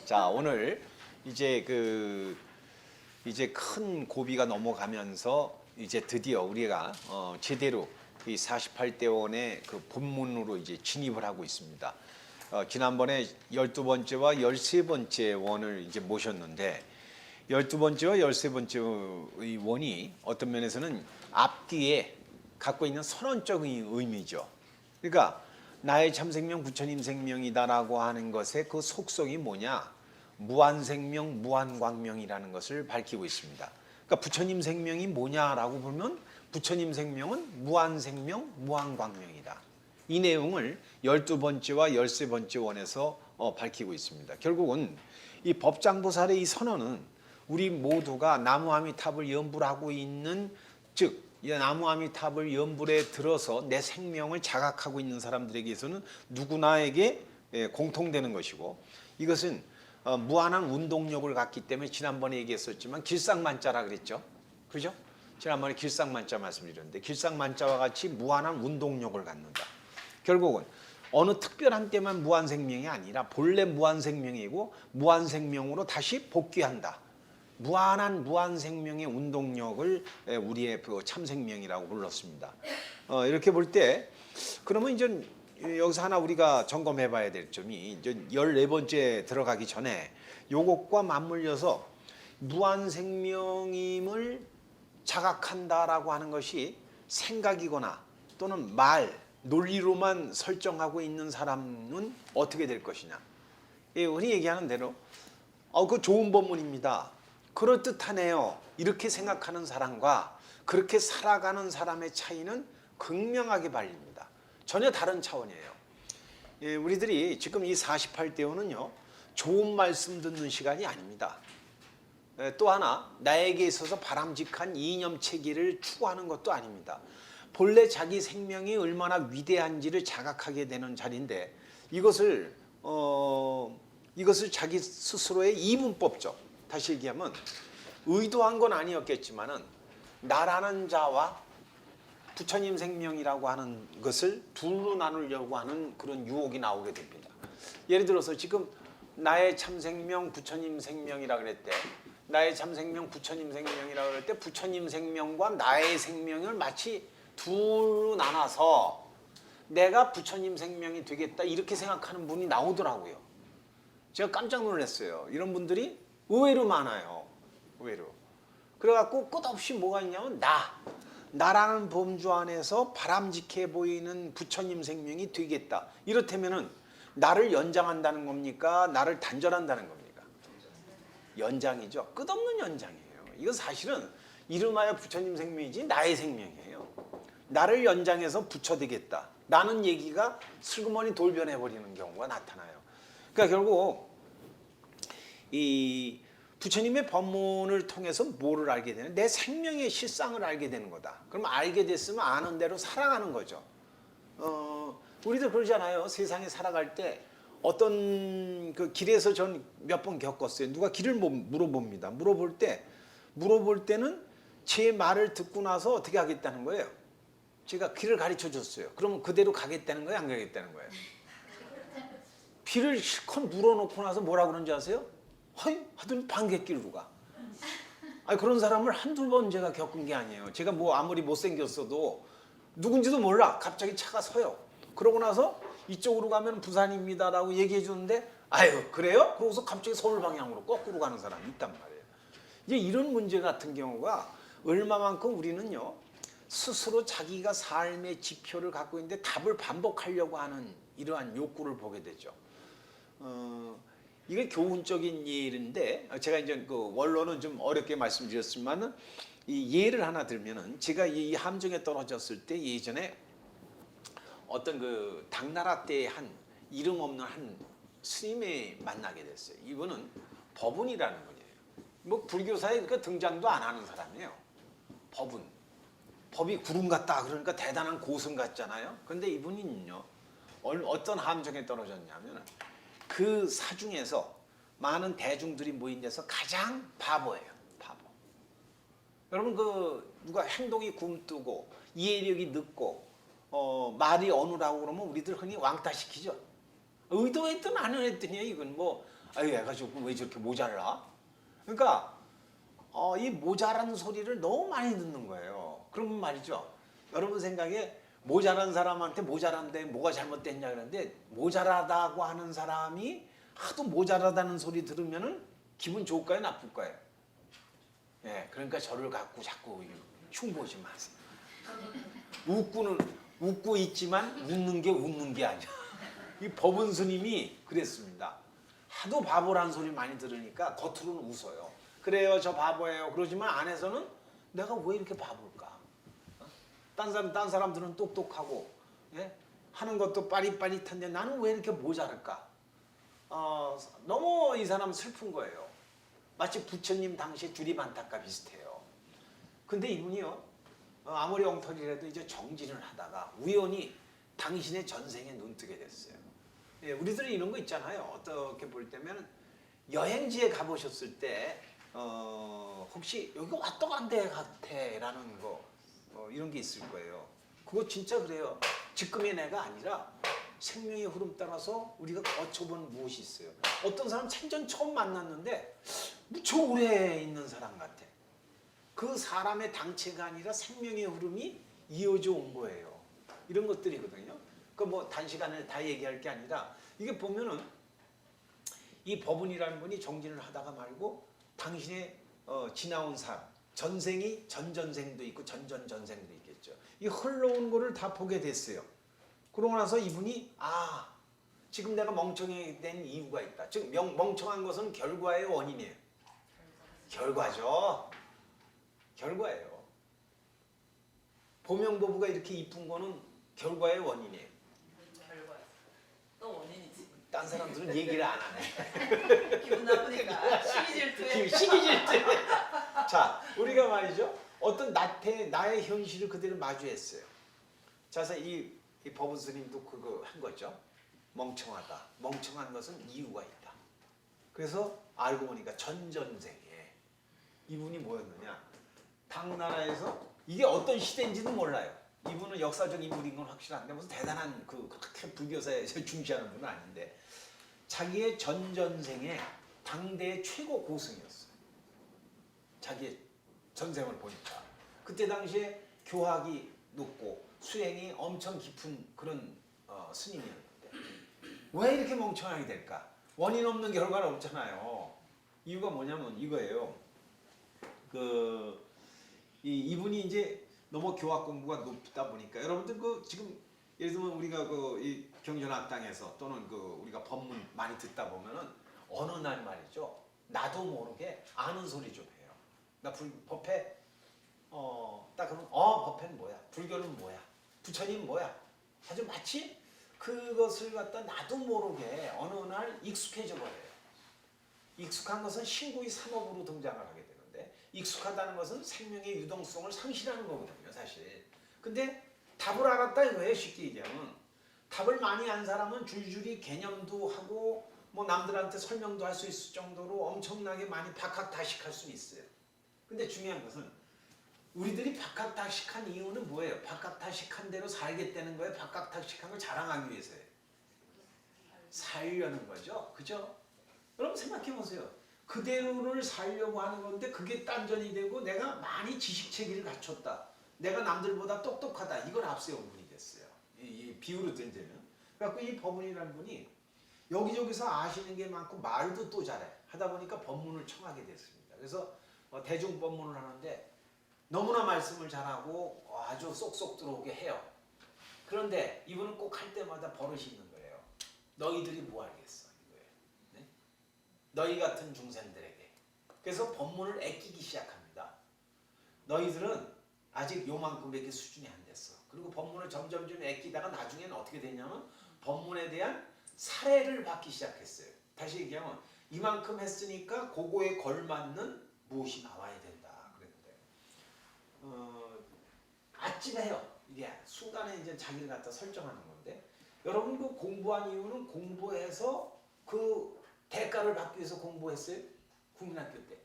자, 오늘 이제 이제 큰 고비가 넘어가면서 이제 드디어 우리가 제대로 이 48대원의 그 본문으로 이제 진입을 하고 있습니다. 지난번에 12번째와 13번째 원을 이제 모셨는데 12번째와 13번째 원이 어떤 면에서는 앞뒤에 갖고 있는 선언적인 의미죠. 그러니까 나의 참생명 부처님 생명이다라고 하는 것의 그 속성이 뭐냐? 무한생명, 무한광명이라는 것을 밝히고 있습니다. 그러니까 부처님 생명이 뭐냐라고 보면 부처님 생명은 무한생명, 무한광명이다. 이 내용을 12번째와 13번째 원에서 밝히고 있습니다. 결국은 이 법장보살의 이 선언은 우리 모두가 나무아미탑을 연불 하고 있는, 즉 이 나무아미탑을 연불에 들어서 내 생명을 자각하고 있는 사람들에게서는 누구나에게 공통되는 것이고, 이것은 무한한 운동력을 갖기 때문에 지난번에 얘기했었지만 길상만자라 그랬죠. 그죠? 지난번에 길상만자 말씀드렸는데 길상만자와 같이 무한한 운동력을 갖는다. 결국은 어느 특별한 때만 무한생명이 아니라 본래 무한생명이고 무한생명으로 다시 복귀한다. 무한한 무한생명의 운동력을 우리의 그 참생명이라고 불렀습니다. 이렇게 볼 때 그러면 이제 여기서 하나 우리가 점검해 봐야 될 점이, 이제 14번째 들어가기 전에 요것과 맞물려서 무한생명임을 자각한다라고 하는 것이 생각이거나 또는 말, 논리로만 설정하고 있는 사람은 어떻게 될 것이냐. 흔히 얘기하는 대로 그 좋은 법문입니다. 그럴듯하네요. 이렇게 생각하는 사람과 그렇게 살아가는 사람의 차이는 극명하게 발립니다. 전혀 다른 차원이에요. 우리들이 지금 이 48대원은요, 좋은 말씀 듣는 시간이 아닙니다. 또 하나, 나에게 있어서 바람직한 이념 체계를 추구하는 것도 아닙니다. 본래 자기 생명이 얼마나 위대한지를 자각하게 되는 자리인데, 이것을 자기 스스로의 이분법적, 다시 얘기하면 의도한 건 아니었겠지만은 나라는 자와 부처님 생명이라고 하는 것을 둘로 나누려고 하는 그런 유혹이 나오게 됩니다. 예를 들어서 지금 나의 참생명 부처님 생명이라 그랬대. 나의 참생명 부처님 생명이라 그럴 때 부처님 생명과 나의 생명을 마치 둘로 나눠서 내가 부처님 생명이 되겠다 이렇게 생각하는 분이 나오더라고요. 제가 깜짝 놀랐어요. 이런 분들이 의외로 많아요. 의외로. 그래갖고 끝없이 뭐가 있냐면 나라는 범주 안에서 바람직해 보이는 부처님 생명이 되겠다. 이렇다면은 나를 연장한다는 겁니까? 나를 단절한다는 겁니까? 연장이죠. 끝없는 연장이에요. 이건 사실은 이름하여 부처님 생명이지 나의 생명이에요. 나를 연장해서 부처 되겠다. 라는 얘기가 슬그머니 돌변해버리는 경우가 나타나요. 그러니까 결국 이 부처님의 법문을 통해서 뭐를 알게 되는? 내 생명의 실상을 알게 되는 거다. 그럼 알게 됐으면 아는 대로 살아가는 거죠. 우리도 그러잖아요. 세상에 살아갈 때 어떤 그 길에서 전 몇 번 겪었어요. 누가 길을 물어봅니다. 물어볼 때는 제 말을 듣고 나서 어떻게 하겠다는 거예요? 제가 길을 가르쳐 줬어요. 그러면 그대로 가겠다는 거예요? 안 가겠다는 거예요? 길을 실컷 물어놓고 나서 뭐라 그런지 아세요? 허이 하더니 반갯길로 가. 아니, 그런 사람을 한두 번 제가 겪은 게 아니에요. 제가 뭐 아무리 못생겼어도 누군지도 몰라. 갑자기 차가 서요. 그러고 나서 이쪽으로 가면 부산입니다라고 얘기해 주는데 아유 그래요? 그러고서 갑자기 서울 방향으로 거꾸로 가는 사람이 있단 말이에요. 이제 이런 문제 같은 경우가 얼마만큼 우리는요 스스로 자기가 삶의 지표를 갖고 있는데 답을 반복하려고 하는 이러한 욕구를 보게 되죠. 이게 교훈적인 예인데 제가 이제 그 원론은 좀 어렵게 말씀드렸지만은 이 예를 하나 들면은 제가 이 함정에 떨어졌을 때 예전에 어떤 그 당나라 때 한 이름 없는 한 스님을 만나게 됐어요. 이분은 법운이라는 분이에요. 뭐 불교사에 그러니까 등장도 안 하는 사람이에요. 법운. 법이 구름 같다 그러니까 대단한 고승 같잖아요. 그런데 이분은요 어떤 함정에 떨어졌냐면 그 사중에서 많은 대중들이 모인 데서 가장 바보예요. 바보. 여러분 그 누가 행동이 굼뜨고 이해력이 늦고 말이 어눌하고 그러면 우리들 흔히 왕따시키죠. 의도했든 안 했더니 이건 뭐 아유 애가 조금 왜 저렇게 모자라? 그러니까 이 모자란 소리를 너무 많이 듣는 거예요. 그러면 말이죠. 여러분 생각에 모자란 사람한테 모자란데 뭐가 잘못됐냐 그러는데 모자라다고 하는 사람이 하도 모자라다는 소리 들으면은 기분 좋을까요, 나쁠까요? 예, 그러니까 저를 갖고 자꾸 흉보지 마세요. 웃고 있지만 웃는 게 아니야. 이 법은 스님이 그랬습니다. 하도 바보란 소리 많이 들으니까 겉으로는 웃어요. 그래요, 저 바보예요. 그러지만 안에서는 내가 왜 이렇게 바볼까? 딴 사람들은 똑똑하고 예? 하는 것도 빠릿빠릿한데 나는 왜 이렇게 모자랄까? 너무 이 사람 슬픈 거예요. 마치 부처님 당시에 주리반타과 비슷해요. 근데 이분이요, 아무리 엉터리라도 이제 정진을 하다가 우연히 당신의 전생에 눈뜨게 됐어요. 예, 우리들은 이런 거 있잖아요. 어떻게 볼 때면 여행지에 가보셨을 때 혹시 여기 왔다 간 데 같아라는 거 이런 게 있을 거예요. 그거 진짜 그래요. 지금의 내가 아니라 생명의 흐름 따라서 우리가 거쳐본 무엇이 있어요. 어떤 사람 생전 처음 만났는데 무척 오래 있는 사람 같아. 그 사람의 당체가 아니라 생명의 흐름이 이어져 온 거예요. 이런 것들이거든요. 그 뭐 단시간에 다 얘기할 게 아니라 이게 보면은 이 법운이라는 분이 정진을 하다가 말고 당신의 지나온 삶, 전생이 전전생도 있고 전전전생도 있겠죠. 이 흘러온 거를 다 보게 됐어요. 그러고 나서 이분이 지금 내가 멍청이 된 이유가 있다. 즉 멍청한 것은 결과의 원인이에요. 결과죠. 결과예요. 보명보부가 이렇게 이쁜 거는 결과의 원인이에요. 결과. 또 원인이지. 딴 사람들은 얘기를 안 하네. 기분 나쁘니까 시기질투에. 시기질투. 자, 우리가 말이죠. 어떤 나의 현실을 그대로 마주했어요. 자, 그래서 이 법은 스님도 그거 한 거죠. 멍청하다. 멍청한 것은 이유가 있다. 그래서 알고 보니까 전전생에 이분이 뭐였느냐. 당나라에서 이게 어떤 시대인지는 몰라요. 이분은 역사적 인물인 건 확실한데 무슨 대단한 그렇게 불교사에 중시하는 분은 아닌데 자기의 전전생에 당대의 최고 고승이었어요. 자기의 전생을 보니까 그때 당시에 교학이 높고 수행이 엄청 깊은 그런 스님이었는데 왜 이렇게 멍청하게 될까? 원인 없는 결과는 없잖아요. 이유가 뭐냐면 이거예요. 이분이 이제 너무 교학 공부가 높다 보니까 여러분들 지금 예를 들면 우리가 이 경전학당에서 또는 우리가 법문 많이 듣다 보면은 어느 날 말이죠. 나도 모르게 아는 소리 좀 해요. 나 법회 딱 그러면 법회는 뭐야? 불교는 뭐야? 부처님 뭐야? 아주 마치 그것을 갖다 나도 모르게 어느 날 익숙해져 버려요. 익숙한 것은 신구의 삼업으로 등장을 하게 되는데 익숙하다는 것은 생명의 유동성을 상실하는 거거든요, 사실. 근데 답을 알았다 이거예요, 쉽게 얘기하면. 답을 많이 안 사람은 줄줄이 개념도 하고 뭐 남들한테 설명도 할 수 있을 정도로 엄청나게 많이 박학다식할 수 있어요. 근데 중요한 것은 우리들이 박학다식한 이유는 뭐예요? 박학다식한 대로 살겠다는 거예요? 박학다식한 걸 자랑하기 위해서예요? 살려는 거죠. 그죠? 여러분 생각해 보세요. 그대로를 살려고 하는 건데 그게 딴전이 되고 내가 많이 지식체계를 갖췄다. 내가 남들보다 똑똑하다. 이걸 앞세운 분이 됐어요. 이 비유로 던지면. 그래갖고 이 법문이라는 분이 여기저기서 아시는 게 많고 말도 또 잘해. 하다 보니까 법문을 청하게 됐습니다. 그래서 대중법문을 하는데 너무나 말씀을 잘하고 아주 쏙쏙 들어오게 해요. 그런데 이분은 꼭 할 때마다 버릇이 있는 거예요. 너희들이 뭐 알겠어 이거예요. 네? 너희 같은 중생들에게. 그래서 법문을 애끼기 시작합니다. 너희들은 아직 요만큼밖에 수준이 안 됐어. 그리고 법문을 점점 애끼다가 나중에는 어떻게 되냐면 법문에 대한 사례를 받기 시작했어요. 다시 얘기하면 이만큼 했으니까 그거에 걸맞는 무엇이 나와야 된다 그랬는데 아찔해요. 이게 순간에 이제 자기를 갖다 설정하는 건데 여러분 그 공부한 이유는 공부해서 그 대가를 받기 위해서 공부했어요? 국민학교 때.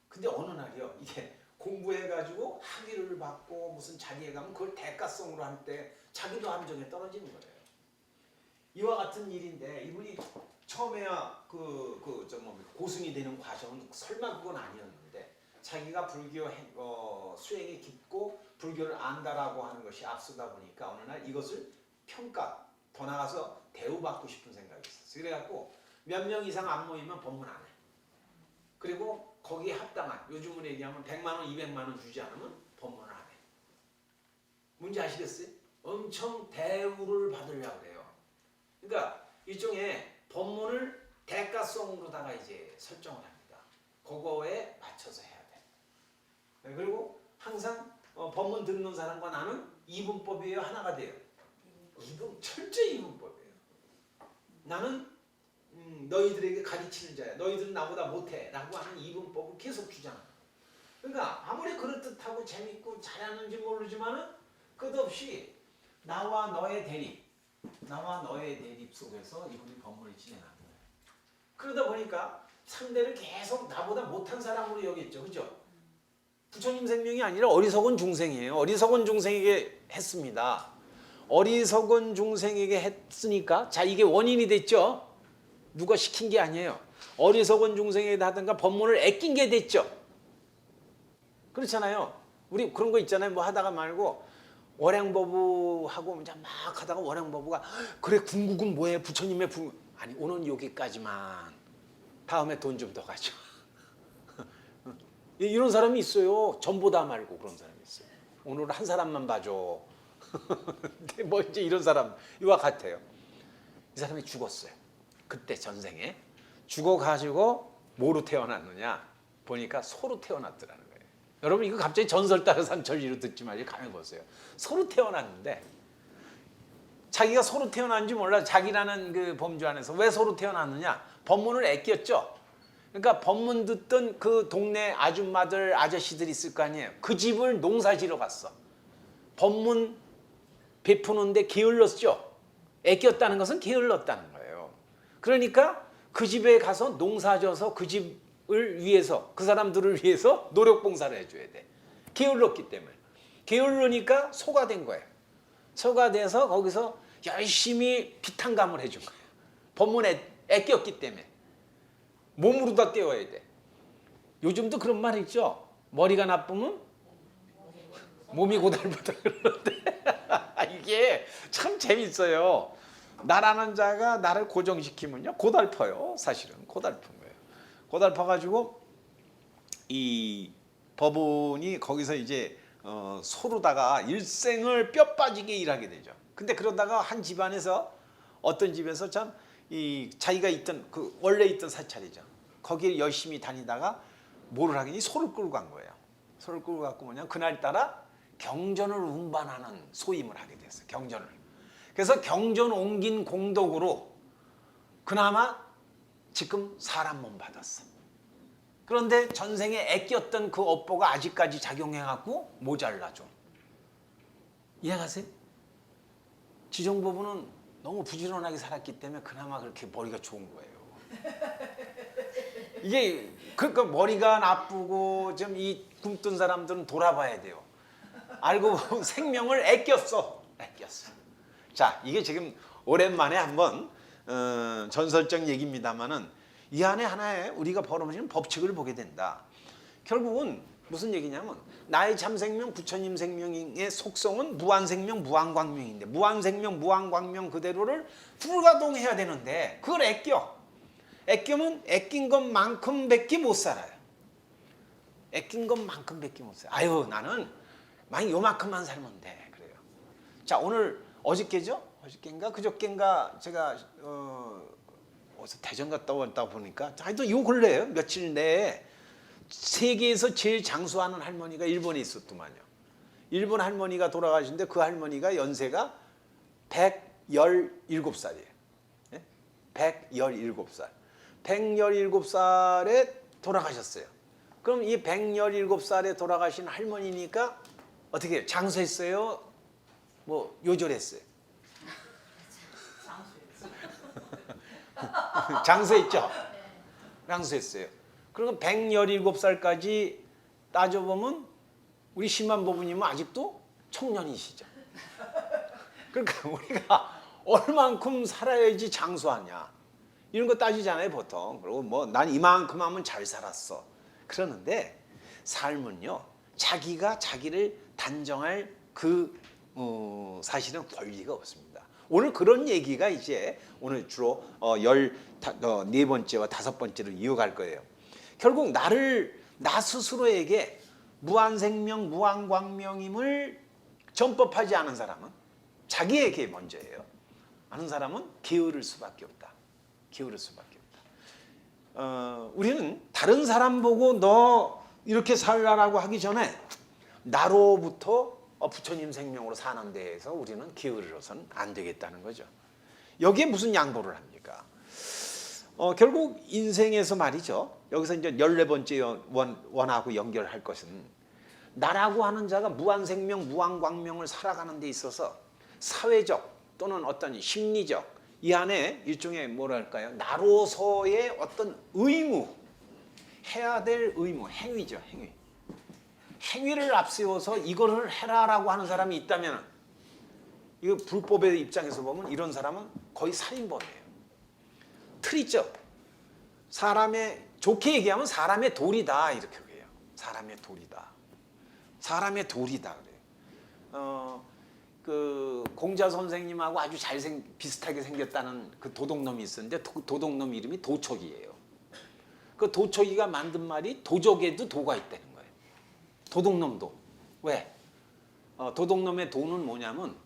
근데 어느 날이요. 이게 공부해가지고 학위를 받고 무슨 자리에 가면 그걸 대가성으로 할 때 자기도 함정에 떨어지는 거예요. 이와 같은 일인데 이분이 처음에야 고승이 되는 과정은 설마 그건 아니었는데 자기가 불교 수행이 깊고 불교를 안다라고 하는 것이 앞서다 보니까 어느 날 이것을 더 나가서 대우받고 싶은 생각이 있었어요. 그래갖고 몇 명 이상 안 모이면 법문 안 해. 그리고 거기에 합당한 요즘으로 얘기하면 100만 원, 200만 원 주지 않으면 법문을 안 해. 뭔지 아시겠어요? 엄청 대우를 받으려고 그래요. 그러니까 일종의 법문을 대가성으로다가 이제 설정을 합니다. 그거에 맞춰서 해야 돼. 그리고 항상 법문 듣는 사람과 나는 이분법이에요, 하나가 돼요. 철저히 이분법이에요. 나는 너희들에게 가르치는 자야. 너희들은 나보다 못해. 라고 하는 이분법을 계속 주장합니다. 그러니까 아무리 그럴듯하고 재밌고 잘하는지 모르지만은 끝없이 나와 너의 대립 속에서 이분이 법문을 진행하는 거예요. 그러다 보니까 상대를 계속 나보다 못한 사람으로 여겼죠. 그죠? 부처님 생명이 아니라 어리석은 중생이에요. 어리석은 중생에게 했습니다. 어리석은 중생에게 했으니까 자 이게 원인이 됐죠. 누가 시킨 게 아니에요. 어리석은 중생에게 하든가 법문을 애낀 게 됐죠. 그렇잖아요. 우리 그런 거 있잖아요. 뭐 하다가 말고 월행법부하고 이제 막 하다가 월행법부가 그래 궁극은 뭐해 부처님의 아니 오늘 여기까지만 다음에 돈 좀 더 가져. 이런 사람이 있어요. 전부 다 말고 그런 사람이 있어요. 오늘 한 사람만 봐줘. 뭐 이제 이런 사람 이와 같아요. 이 사람이 죽었어요. 그때 전생에 죽어가지고 뭐로 태어났느냐 보니까 소로 태어났더라는 거예요. 여러분 이거 갑자기 전설 따라 삼천리로 듣지 말고 가만히 보세요. 소로 태어났는데 자기가 소로 태어난지 몰라. 자기라는 그 범주 안에서 왜 소로 태어났느냐 법문을 애꼈죠. 그러니까 법문 듣던 그 동네 아줌마들 아저씨들 있을 거 아니에요. 그 집을 농사지러 갔어. 법문 베푸는데 게을렀죠. 애꼈다는 것은 게을렀다는 거예요. 그러니까 그 집에 가서 농사져서 그 집을 위해서 그 사람들을 위해서 노력봉사를 해줘야 돼. 게을렀기 때문에. 게을르니까 소가 된 거예요. 소가 돼서 거기서 열심히 비탄감을 해준 거예요. 법문에 애꼈기 때문에. 몸으로 다 때워야 돼. 요즘도 그런 말 있죠. 머리가 나쁘면 몸이 고달프다 그러는데 이게 참 재밌어요. 나라는 자가 나를 고정시키면요 고달퍼요. 사실은 고달픈 거예요. 고달퍼가지고 이 법운이 거기서 이제 소로다가 일생을 뼈 빠지게 일하게 되죠. 근데 그러다가 한 집안에서 어떤 집에서 참 이 자기가 있던 그 원래 있던 사찰이죠. 거기에 열심히 다니다가 뭐를 하겠니? 소를 끌고 간 거예요. 소를 끌고 갖고 뭐냐? 그날따라 경전을 운반하는 소임을 하게 됐어요. 경전을. 그래서 경전 옮긴 공덕으로 그나마 지금 사람 몸 받았어. 그런데 전생에 애꼈던 그 업보가 아직까지 작용해갖고 모자라 좀. 이해가세요? 지정법은 너무 부지런하게 살았기 때문에 그나마 그렇게 머리가 좋은 거예요. 이게 그러니까 머리가 나쁘고 좀 이 굶뜬 사람들은 돌아봐야 돼요. 알고 보면 생명을 애꼈어. 자, 이게 지금 오랜만에 한번 전설적 얘기입니다만은 이 안에 하나의 우리가 벌어지는 법칙을 보게 된다. 결국은 무슨 얘기냐면 나의 참생명 부처님 생명의 속성은 무한생명 무한광명인데 무한생명 무한광명 그대로를 불가동해야 되는데 그걸 애끼면 애낀 것만큼 밖에 못 살아요. 애낀 것만큼 밖에 못 살아요. 아유 나는 만약 요만큼만 살면 돼. 그래요. 자 오늘 어저께죠? 어저께인가 그저께인가 제가 어디서 대전 갔다 왔다 보니까 하여튼 요 근래에요. 며칠 내에 세계에서 제일 장수하는 할머니가 일본에 있었더만요. 일본 할머니가 돌아가신데 그 할머니가 연세가 117살이에요. 117살. 117살에 돌아가셨어요. 그럼 이 117살에 돌아가신 할머니니까 어떻게 해요? 장수했어요? 뭐 요절했어요? 장수했죠? 장수했어요. 그럼 117살까지 따져보면 우리 심한법부님은 아직도 청년이시죠. 그러니까 우리가 얼만큼 살아야지 장수하냐 이런 거 따지잖아요 보통. 그리고 뭐 난 이만큼 하면 잘 살았어 그러는데 삶은요 자기가 자기를 단정할 그 사실은 권리가 없습니다. 오늘 그런 얘기가 이제 오늘 주로 14번째와 5번째를 이어갈 거예요. 결국 나 스스로에게 무한생명 무한광명임을 전법하지 않은 사람은 자기에게 먼저예요. 아는 사람은 게으를 수밖에 없다. 게으를 수밖에 없다. 우리는 다른 사람 보고 너 이렇게 살라라고 하기 전에 나로부터 부처님 생명으로 사는 데에서 우리는 게으르러서는 안 되겠다는 거죠. 여기에 무슨 양보를 합니까? 결국 인생에서 말이죠. 여기서 이제 14번째 원하고 연결할 것은 나라고 하는 자가 무한생명, 무한광명을 살아가는 데 있어서 사회적 또는 어떤 심리적 이 안에 일종의 뭐랄까요? 나로서의 어떤 의무, 해야 될 의무, 행위죠. 행위를 앞세워서 이거를 해라라고 하는 사람이 있다면 이거 불법의 입장에서 보면 이런 사람은 거의 살인범이에요. 틀이죠. 좋게 얘기하면 사람의 도리다 이렇게 해요. 사람의 도리다. 사람의 도리다 그래요. 그 공자 선생님하고 아주 비슷하게 생겼다는 그 도둑놈이 있었는데 도둑놈 이름이 도촉이에요. 그 도촉이가 만든 말이 도적에도 도가 있다는 거예요. 도둑놈도. 왜? 도둑놈의 도는 뭐냐면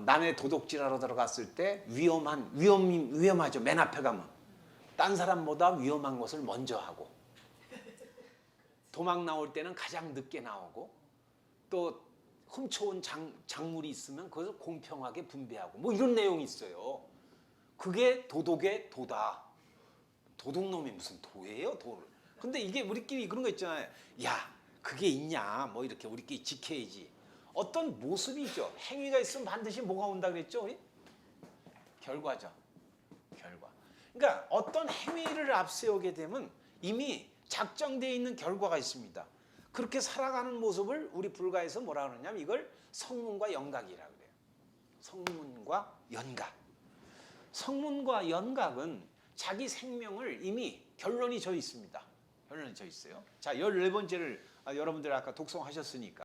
남의 도둑질하러 들어갔을 때 위험하죠. 맨 앞에 가면 딴 사람보다 위험한 것을 먼저 하고 도망 나올 때는 가장 늦게 나오고 또 훔쳐온 작물이 있으면 그것을 공평하게 분배하고 뭐 이런 내용이 있어요. 그게 도덕의 도다. 도둑놈이 무슨 도예요? 도를. 근데 이게 우리끼리 그런 거 있잖아요. 야, 그게 있냐? 뭐 이렇게 우리끼리 지켜야지. 어떤 모습이죠. 행위가 있으면 반드시 뭐가 온다 그랬죠? 우리? 결과죠. 결과. 그러니까 어떤 행위를 앞세우게 되면 이미 작정되어 있는 결과가 있습니다. 그렇게 살아가는 모습을 우리 불가에서 뭐라 그러냐면 이걸 성문과 연각이라고 그래요. 성문과 연각. 성문과 연각은 자기 생명을 이미 결론이 져 있습니다. 결론이 져 있어요. 자, 14번째를 여러분들 아까 독송하셨으니까